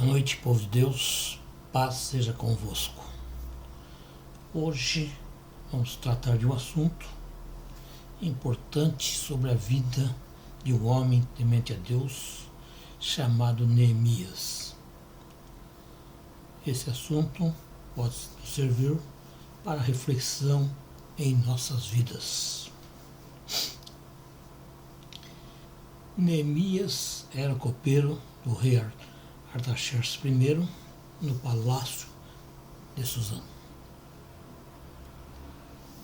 noite, povo de Deus, paz seja convosco. Hoje vamos tratar de um assunto importante sobre a vida de um homem temente a Deus chamado Neemias. Esse assunto pode nos servir para reflexão em nossas vidas. Neemias era copeiro do rei Artaxerxes I no palácio de Suzã.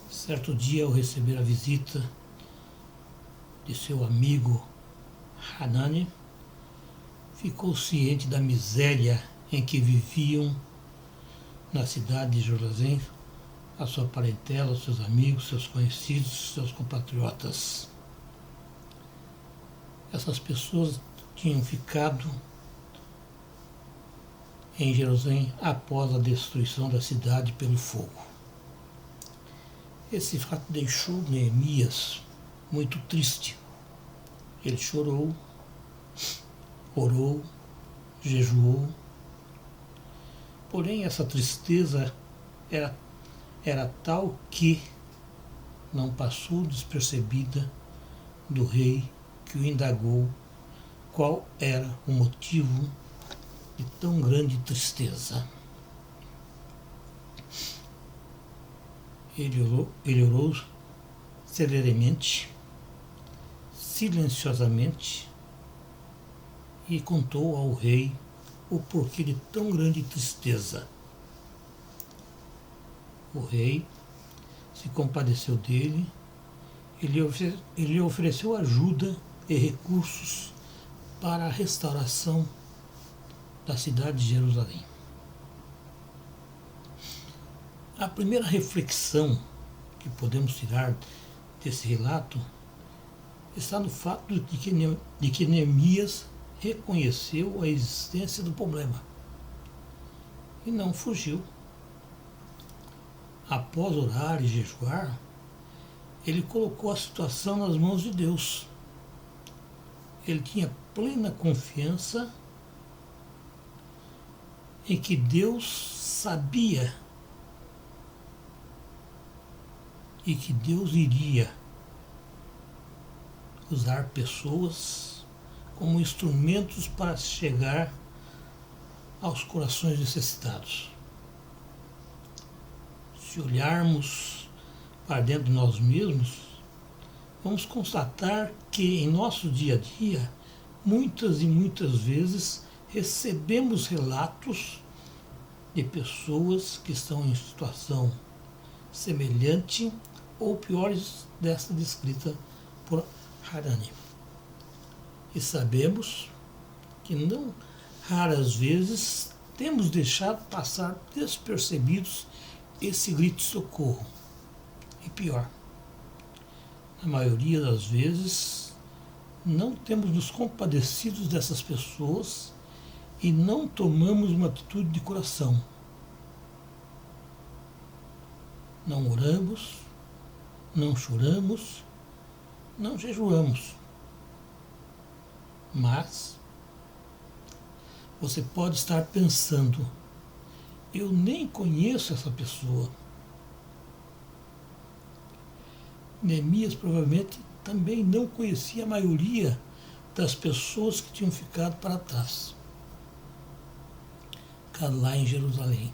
Certo dia, ao receber a visita de seu amigo Hanani, ficou ciente da miséria em que viviam na cidade de Jerusalém a sua parentela, seus amigos, seus conhecidos, seus compatriotas. Essas pessoas tinham ficado em Jerusalém após a destruição da cidade pelo fogo. Esse fato deixou Neemias muito triste. Ele chorou, orou, jejuou. Porém, essa tristeza era tal que não passou despercebida do rei, que o indagou qual era o motivo de tão grande tristeza. Ele orou celeremente, silenciosamente, e contou ao rei o porquê de tão grande tristeza. O rei se compadeceu dele, ele ofereceu ajuda e recursos para a restauração da cidade de Jerusalém. A primeira reflexão que podemos tirar desse relato está no fato de que Neemias reconheceu a existência do problema e não fugiu. Após orar e jejuar, ele colocou a situação nas mãos de Deus. Ele tinha plena confiança em que Deus sabia e que Deus iria usar pessoas como instrumentos para chegar aos corações necessitados. Se olharmos para dentro de nós mesmos, vamos constatar que em nosso dia a dia, muitas e muitas vezes, recebemos relatos de pessoas que estão em situação semelhante ou piores desta descrita por Hanani. E sabemos que não raras vezes temos deixado passar despercebidos esse grito de socorro. E pior, na maioria das vezes, não temos nos compadecidos dessas pessoas e não tomamos uma atitude de coração. Não oramos, não choramos, não jejuamos. Mas você pode estar pensando, eu nem conheço essa pessoa. Neemias provavelmente também não conhecia a maioria das pessoas que tinham ficado para trás, lá em Jerusalém.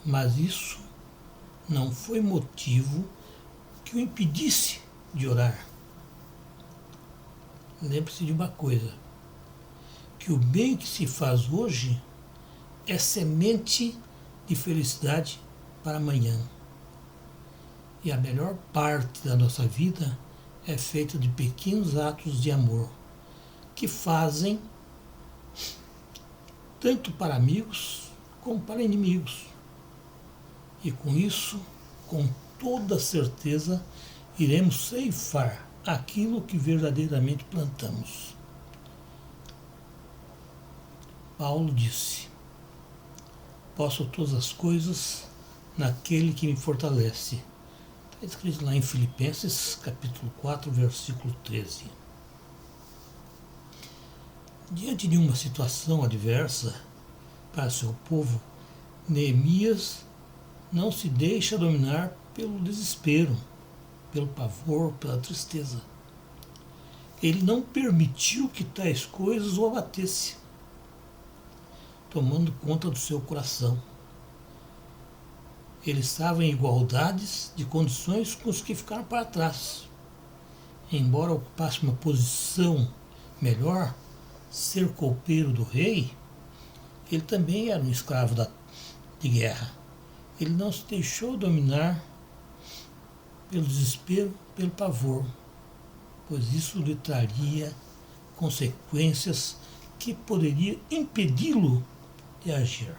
Mas isso não foi motivo que o impedisse de orar. Lembre-se de uma coisa, que o bem que se faz hoje é semente de felicidade para amanhã. E a melhor parte da nossa vida é feita de pequenos atos de amor, que fazem tanto para amigos como para inimigos. E com isso, com toda certeza, iremos ceifar aquilo que verdadeiramente plantamos. Paulo disse: posso todas as coisas naquele que me fortalece. Está escrito lá em Filipenses, capítulo 4, versículo 13. Diante de uma situação adversa para seu povo, Neemias não se deixa dominar pelo desespero, pelo pavor, pela tristeza. Ele não permitiu que tais coisas o abatesse, tomando conta do seu coração. Ele estava em igualdades de condições com os que ficaram para trás. Embora ocupasse uma posição melhor, ser copeiro do rei, ele também era um escravo de guerra. Ele não se deixou dominar pelo desespero, pelo pavor, pois isso lhe traria consequências que poderiam impedi-lo de agir.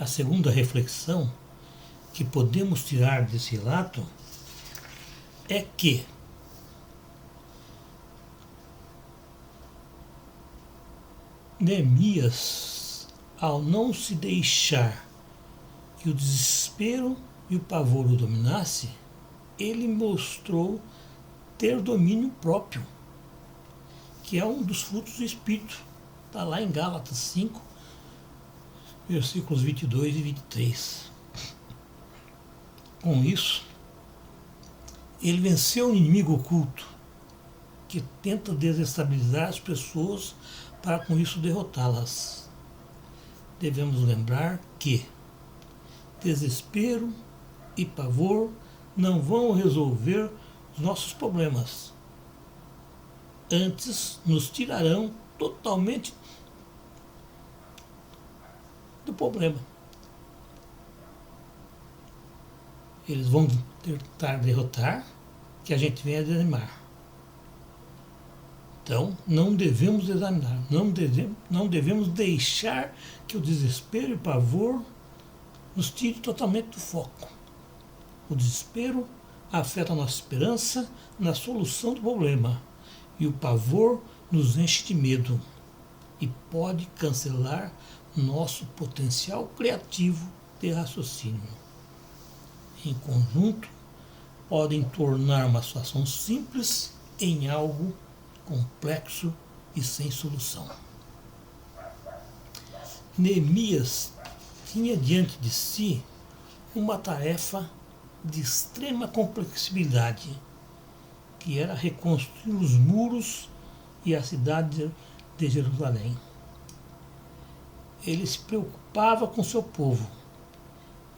A segunda reflexão que podemos tirar desse relato é que Neemias, ao não se deixar que o desespero e o pavor o dominasse, ele mostrou ter domínio próprio, que é um dos frutos do Espírito. Está lá em Gálatas 5, versículos 22 e 23. Com isso, ele venceu o inimigo oculto, que tenta desestabilizar as pessoas para com isso derrotá-las. Devemos lembrar que desespero e pavor não vão resolver os nossos problemas. Antes, nos tirarão totalmente do problema. Eles vão tentar derrotar, que a gente venha desanimar. Então, não devemos desanimar, não devemos deixar que o desespero e o pavor nos tire totalmente do foco. O desespero afeta a nossa esperança na solução do problema, e o pavor nos enche de medo e pode cancelar nosso potencial criativo de raciocínio. Em conjunto, podem tornar uma situação simples em algo complexo e sem solução. Neemias tinha diante de si uma tarefa de extrema complexibilidade, que era reconstruir os muros e a cidade de Jerusalém. Ele se preocupava com seu povo.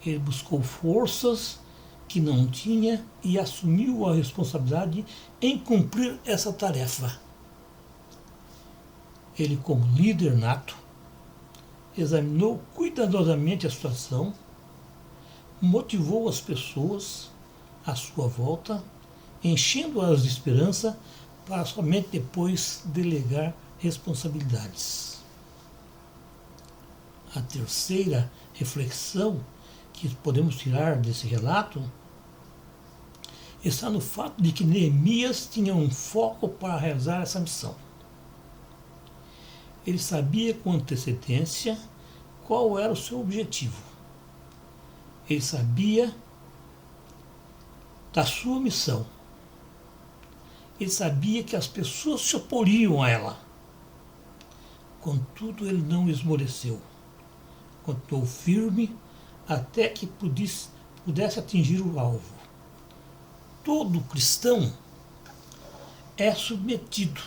Ele buscou forças que não tinha e assumiu a responsabilidade em cumprir essa tarefa. Ele, como líder nato, examinou cuidadosamente a situação, motivou as pessoas à sua volta, enchendo-as de esperança para somente depois delegar responsabilidades. A terceira reflexão que podemos tirar desse relato está no fato de que Neemias tinha um foco para realizar essa missão. Ele sabia com antecedência qual era o seu objetivo. Ele sabia da sua missão. Ele sabia que as pessoas se oporiam a ela. Contudo, ele não esmoreceu. Continuou firme até que pudesse atingir o alvo. Todo cristão é submetido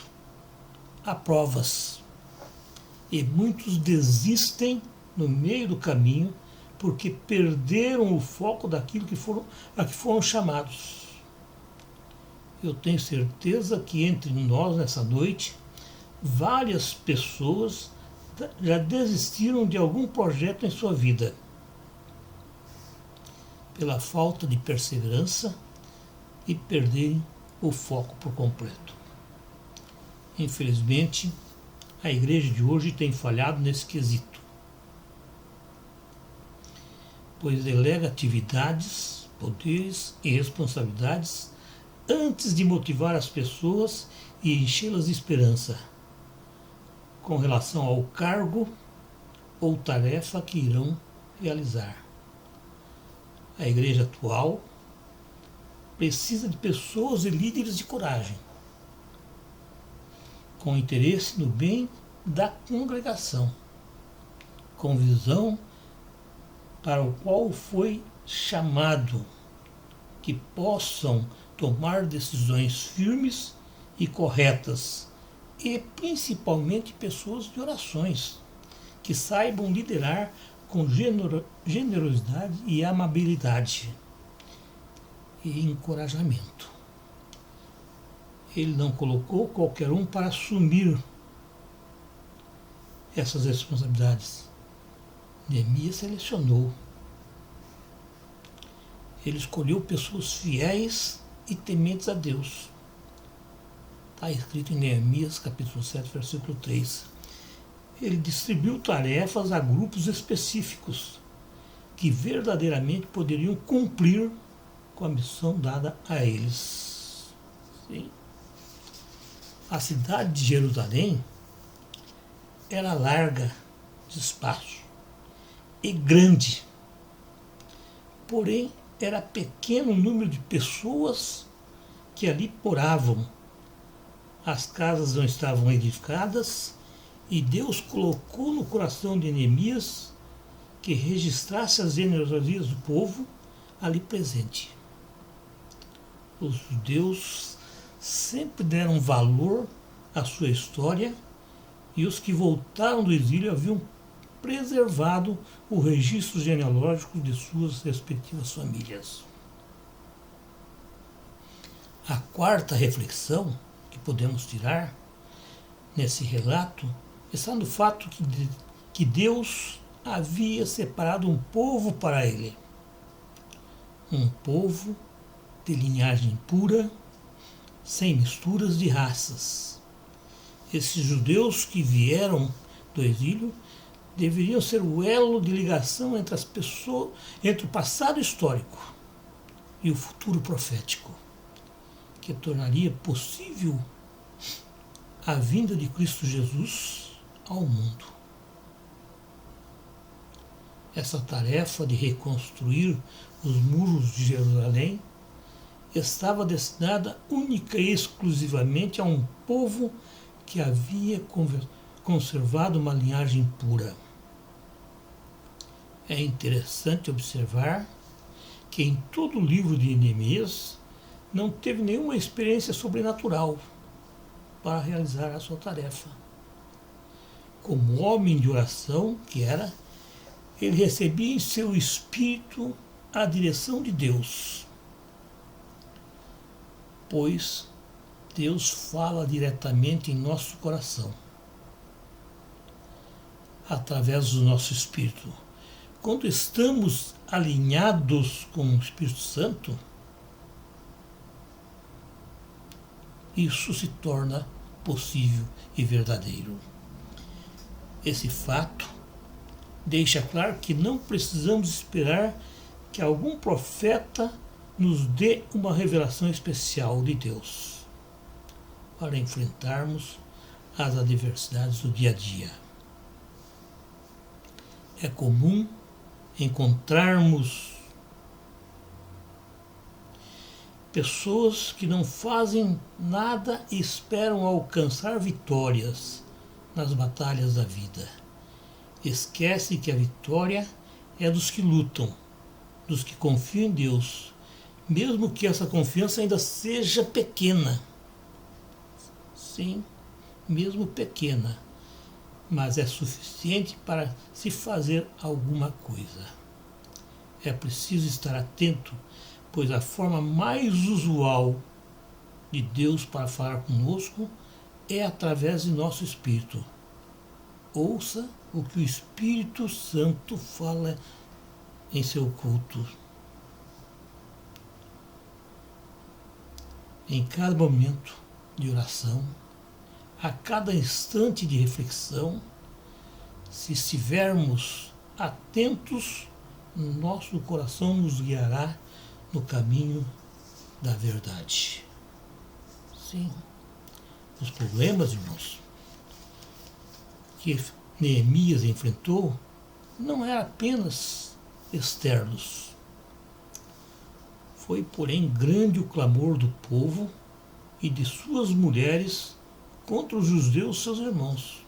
a provas e muitos desistem no meio do caminho porque perderam o foco daquilo a que foram chamados. Eu tenho certeza que entre nós nessa noite várias pessoas já desistiram de algum projeto em sua vida pela falta de perseverança e perderem o foco por completo. Infelizmente, a igreja de hoje tem falhado nesse quesito, pois delega atividades, poderes e responsabilidades antes de motivar as pessoas e enchê-las de esperança com relação ao cargo ou tarefa que irão realizar. A igreja atual precisa de pessoas e líderes de coragem, com interesse no bem da congregação, com visão para o qual foi chamado, que possam tomar decisões firmes e corretas, e principalmente pessoas de orações, que saibam liderar com generosidade e amabilidade e encorajamento. Ele não colocou qualquer um para assumir essas responsabilidades. Neemias selecionou. Ele escolheu pessoas fiéis e tementes a Deus. Está escrito em Neemias, capítulo 7, versículo 3. Ele distribuiu tarefas a grupos específicos que verdadeiramente poderiam cumprir com a missão dada a eles. Sim. A cidade de Jerusalém era larga de espaço e grande, porém era pequeno o número de pessoas que ali moravam. As casas não estavam edificadas e Deus colocou no coração de Neemias que registrasse as generosias do povo ali presente. Os judeus sempre deram valor à sua história e os que voltaram do exílio haviam preservado o registro genealógico de suas respectivas famílias. A quarta reflexão que podemos tirar nesse relato está no fato que Deus havia separado um povo para ele. Um povo de linhagem pura, sem misturas de raças. Esses judeus que vieram do exílio deveriam ser o elo de ligação entre as pessoas, entre o passado histórico e o futuro profético, que tornaria possível a vinda de Cristo Jesus ao mundo. Essa tarefa de reconstruir os muros de Jerusalém estava destinada única e exclusivamente a um povo que havia conservado uma linhagem pura. É interessante observar que em todo o livro de Neemias não teve nenhuma experiência sobrenatural para realizar a sua tarefa. Como homem de oração que era, ele recebia em seu espírito a direção de Deus, pois Deus fala diretamente em nosso coração, através do nosso espírito. Quando estamos alinhados com o Espírito Santo, isso se torna possível e verdadeiro. Esse fato deixa claro que não precisamos esperar que algum profeta nos dê uma revelação especial de Deus para enfrentarmos as adversidades do dia a dia. É comum encontrarmos pessoas que não fazem nada e esperam alcançar vitórias nas batalhas da vida. Esquece que a vitória é dos que lutam, dos que confiam em Deus, mesmo que essa confiança ainda seja pequena. Sim, mesmo pequena, mas é suficiente para se fazer alguma coisa. É preciso estar atento, pois a forma mais usual de Deus para falar conosco é através de nosso espírito. Ouça o que o Espírito Santo fala em seu culto. Em cada momento de oração, a cada instante de reflexão, se estivermos atentos, nosso coração nos guiará no caminho da verdade. Sim, os problemas, irmãos, que Neemias enfrentou não eram apenas externos. Foi, porém, grande o clamor do povo e de suas mulheres contra os judeus, seus irmãos,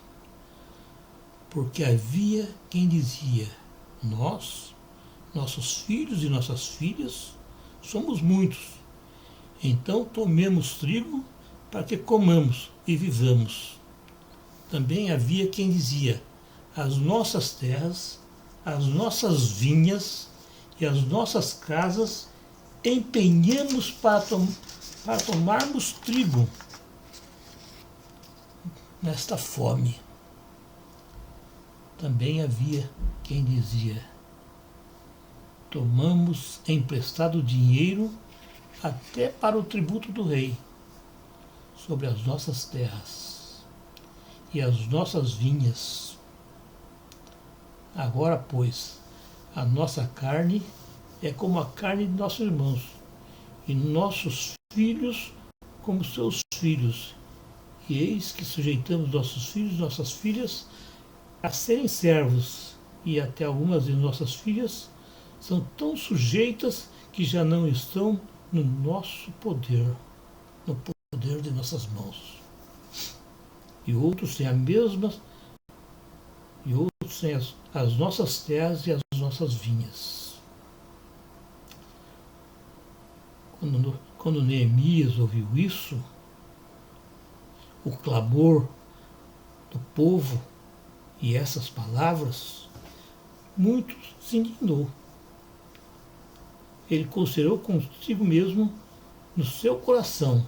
porque havia quem dizia: nós, nossos filhos e nossas filhas, somos muitos, então tomemos trigo para que comamos e vivamos. Também havia quem dizia: as nossas terras, as nossas vinhas e as nossas casas empenhamos para tomarmos trigo nesta fome. Também havia quem dizia: tomamos emprestado dinheiro até para o tributo do rei sobre as nossas terras e as nossas vinhas. Agora, pois, a nossa carne é como a carne de nossos irmãos, e nossos filhos como seus filhos. E eis que sujeitamos nossos filhos e nossas filhas a serem servos, e até algumas de nossas filhas são tão sujeitas que já não estão no nosso poder, no poder de nossas mãos. E outros têm a mesma, e outros têm as nossas terras e as nossas vinhas. Quando Neemias ouviu isso, o clamor do povo e essas palavras, muito se indignou. Ele considerou consigo mesmo no seu coração.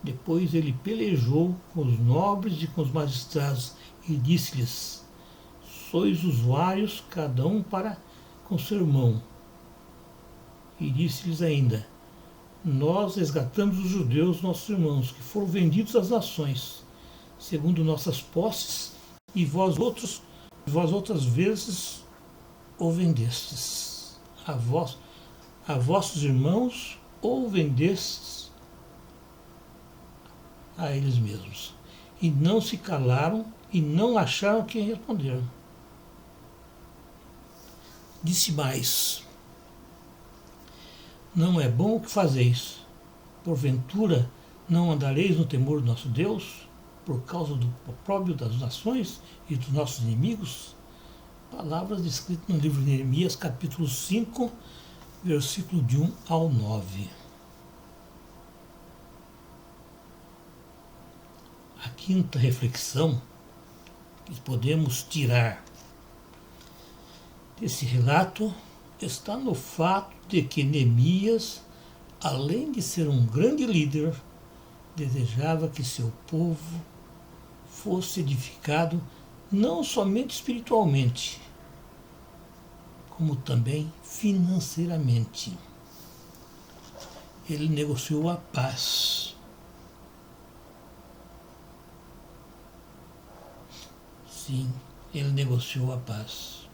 Depois ele pelejou com os nobres e com os magistrados e disse-lhes: sois usuários, cada um para com seu irmão. E disse-lhes ainda: nós resgatamos os judeus, nossos irmãos, que foram vendidos às nações, segundo nossas posses, e vós outras vezes o vendestes. A vossos irmãos ou vendestes a eles mesmos. E não se calaram e não acharam quem responder. Disse mais: não é bom o que fazeis. Porventura não andareis no temor do nosso Deus, por causa do opróbrio das nações e dos nossos inimigos? Palavras descritas no livro de Neemias, capítulo 5, versículo de 1 ao 9. A quinta reflexão que podemos tirar desse relato está no fato de que Neemias, além de ser um grande líder, desejava que seu povo fosse edificado não somente espiritualmente, como também financeiramente. Ele negociou a paz. Sim, ele negociou a paz.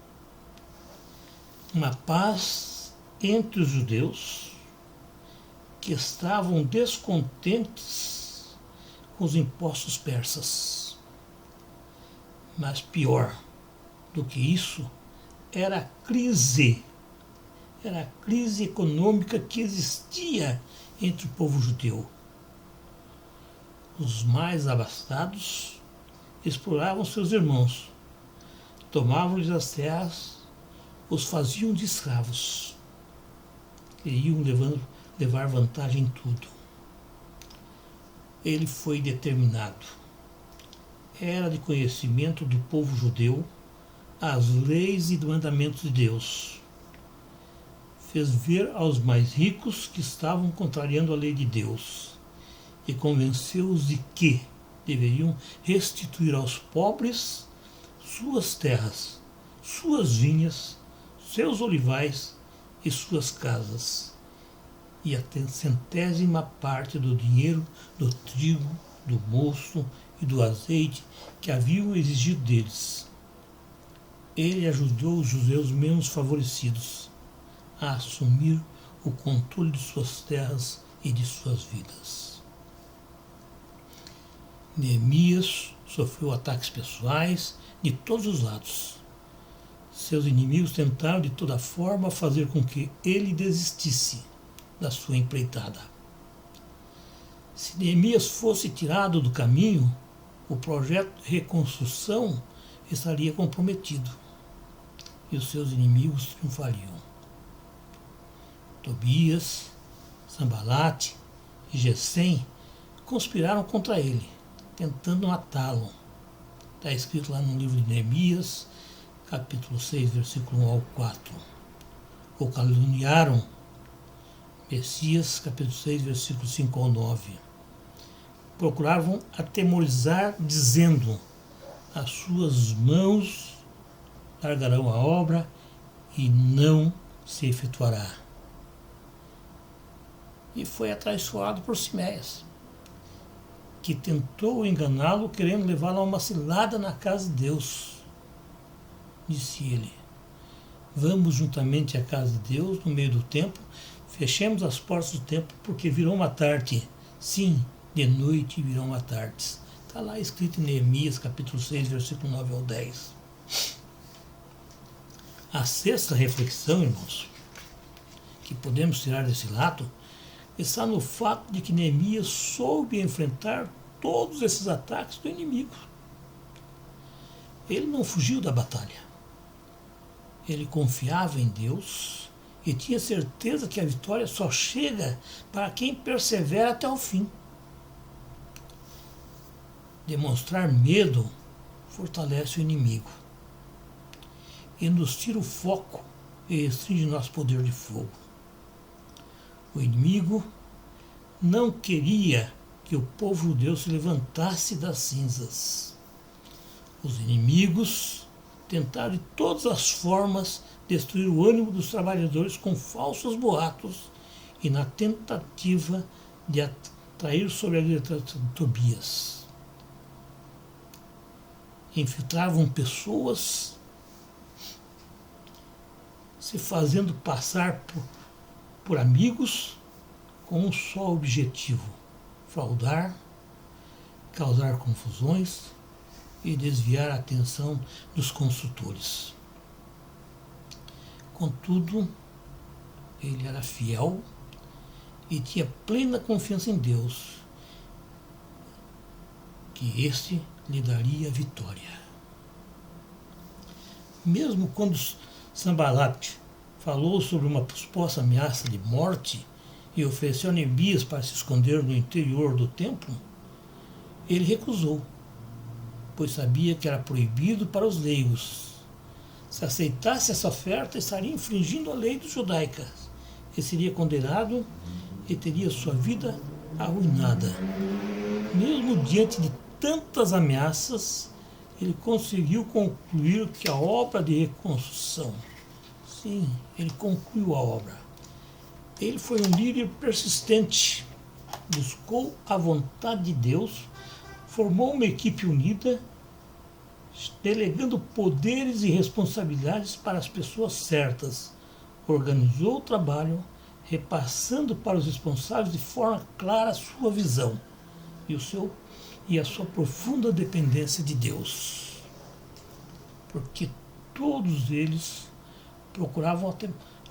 Uma paz entre os judeus que estavam descontentes com os impostos persas. Mas pior do que isso era a crise econômica que existia entre o povo judeu. Os mais abastados exploravam seus irmãos, tomavam-lhes as terras, os faziam de escravos e iam levar vantagem em tudo. Ele foi determinado. Era de conhecimento do povo judeu as leis e mandamentos de Deus. Fez ver aos mais ricos que estavam contrariando a lei de Deus e convenceu-os de que deveriam restituir aos pobres suas terras, suas vinhas, seus olivais e suas casas, e a centésima parte do dinheiro, do trigo, do mosto e do azeite que haviam exigido deles. Ele ajudou os judeus menos favorecidos a assumir o controle de suas terras e de suas vidas. Neemias sofreu ataques pessoais de todos os lados. Seus inimigos tentaram de toda forma fazer com que ele desistisse da sua empreitada. Se Neemias fosse tirado do caminho, o projeto de reconstrução estaria comprometido e os seus inimigos triunfariam. Tobias, Sanbalate e Gesem conspiraram contra ele, tentando matá-lo. Está escrito lá no livro de Neemias, capítulo 6, versículo 1 ao 4. Ou caluniaram Messias, capítulo 6, versículo 5 ao 9. Procuravam atemorizar, dizendo: as suas mãos largarão a obra e não se efetuará. E foi atraiçoado por Siméias, que tentou enganá-lo, querendo levá-lo a uma cilada na casa de Deus. Disse ele: vamos juntamente à casa de Deus no meio do templo, fechemos as portas do templo, porque virão uma tarde. Sim, de noite virão uma tarde. Está lá escrito em Neemias, capítulo 6, versículo 9 ao 10. A sexta reflexão, irmãos, que podemos tirar desse relato, está no fato de que Neemias soube enfrentar todos esses ataques do inimigo. Ele não fugiu da batalha. Ele confiava em Deus e tinha certeza que a vitória só chega para quem persevera até o fim. Demonstrar medo fortalece o inimigo e nos tira o foco e restringe nosso poder de fogo. O inimigo não queria que o povo judeu se levantasse das cinzas. Os inimigos tentaram de todas as formas destruir o ânimo dos trabalhadores com falsos boatos e na tentativa de atrair sobre a liderança de Tobias. Infiltravam pessoas se fazendo passar por amigos com um só objetivo: fraudar, causar confusões e desviar a atenção dos consultores. Contudo, ele era fiel e tinha plena confiança em Deus, que este lhe daria a vitória. Mesmo quando Sanbalate falou sobre uma suposta ameaça de morte e ofereceu a Neemias para se esconder no interior do templo, ele recusou, pois sabia que era proibido para os leigos. Se aceitasse essa oferta, estaria infringindo a lei judaica e seria condenado e teria sua vida arruinada. Mesmo diante de tantas ameaças, ele conseguiu concluir que a obra de reconstrução, sim, ele concluiu a obra. Ele foi um líder persistente, buscou a vontade de Deus, formou uma equipe unida, delegando poderes e responsabilidades para as pessoas certas, organizou o trabalho, repassando para os responsáveis de forma clara a sua visão e a sua profunda dependência de Deus. Porque todos eles procuravam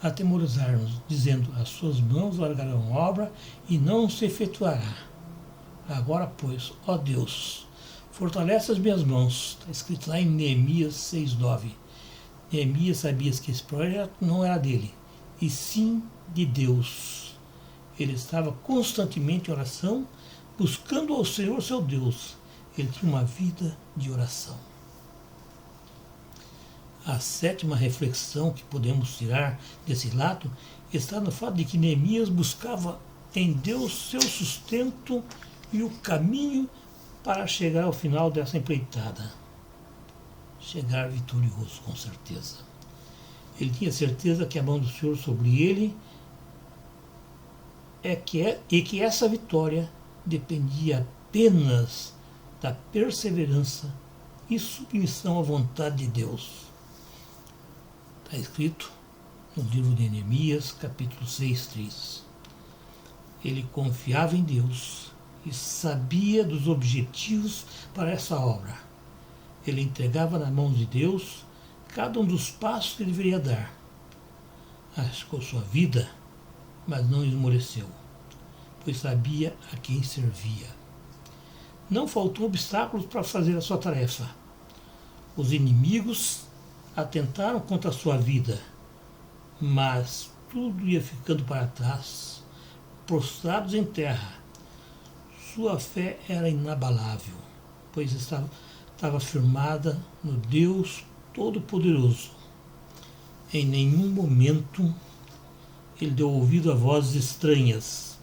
atemorizar-nos, dizendo: as suas mãos largarão a obra e não se efetuará. Agora, pois, ó Deus, fortalece as minhas mãos. Está escrito lá em Neemias 6,9. Neemias sabia que esse projeto não era dele, e sim de Deus. Ele estava constantemente em oração, buscando ao Senhor seu Deus. Ele tinha uma vida de oração. A sétima reflexão que podemos tirar desse relato está no fato de que Neemias buscava em Deus seu sustento e o caminho para chegar ao final dessa empreitada. Chegar vitorioso, com certeza. Ele tinha certeza que a mão do Senhor sobre ele e que essa vitória dependia apenas da perseverança e submissão à vontade de Deus. Está escrito no livro de Neemias, capítulo 6:3. Ele confiava em Deus e sabia dos objetivos para essa obra. Ele entregava nas mãos de Deus cada um dos passos que deveria dar. Arriscou sua vida, mas não esmoreceu. pois sabia a quem servia. Não faltou obstáculos para fazer a sua tarefa. Os inimigos atentaram contra a sua vida, mas tudo ia ficando para trás, prostrados em terra. Sua fé era inabalável, pois estava firmada no Deus Todo-Poderoso. Em nenhum momento ele deu ouvido a vozes estranhas,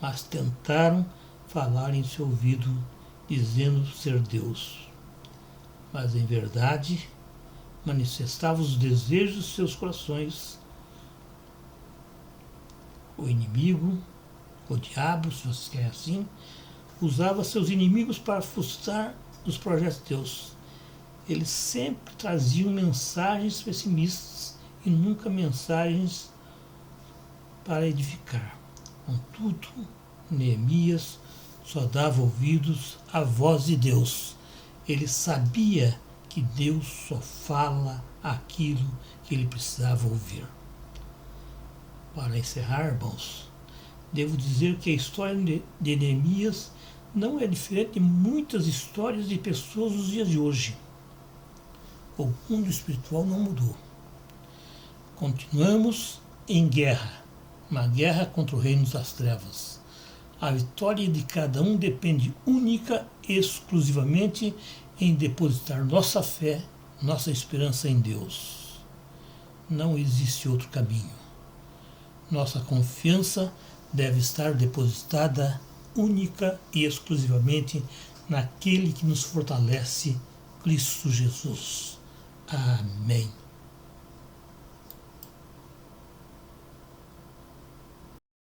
mas tentaram falar em seu ouvido, dizendo ser Deus. Mas em verdade manifestava os desejos de seus corações. O inimigo, o diabo, se você quer assim, usava seus inimigos para frustrar os projetos de Deus. Eles sempre traziam mensagens pessimistas e nunca mensagens para edificar. Contudo, Neemias só dava ouvidos à voz de Deus. Ele sabia que Deus só fala aquilo que ele precisava ouvir. Para encerrar, irmãos, devo dizer que a história de Neemias não é diferente de muitas histórias de pessoas dos dias de hoje. O mundo espiritual não mudou. Continuamos em guerra, uma guerra contra o reino das trevas. A vitória de cada um depende única e exclusivamente em depositar nossa fé, nossa esperança em Deus. Não existe outro caminho. Nossa confiança deve estar depositada única e exclusivamente naquele que nos fortalece, Cristo Jesus. Amém.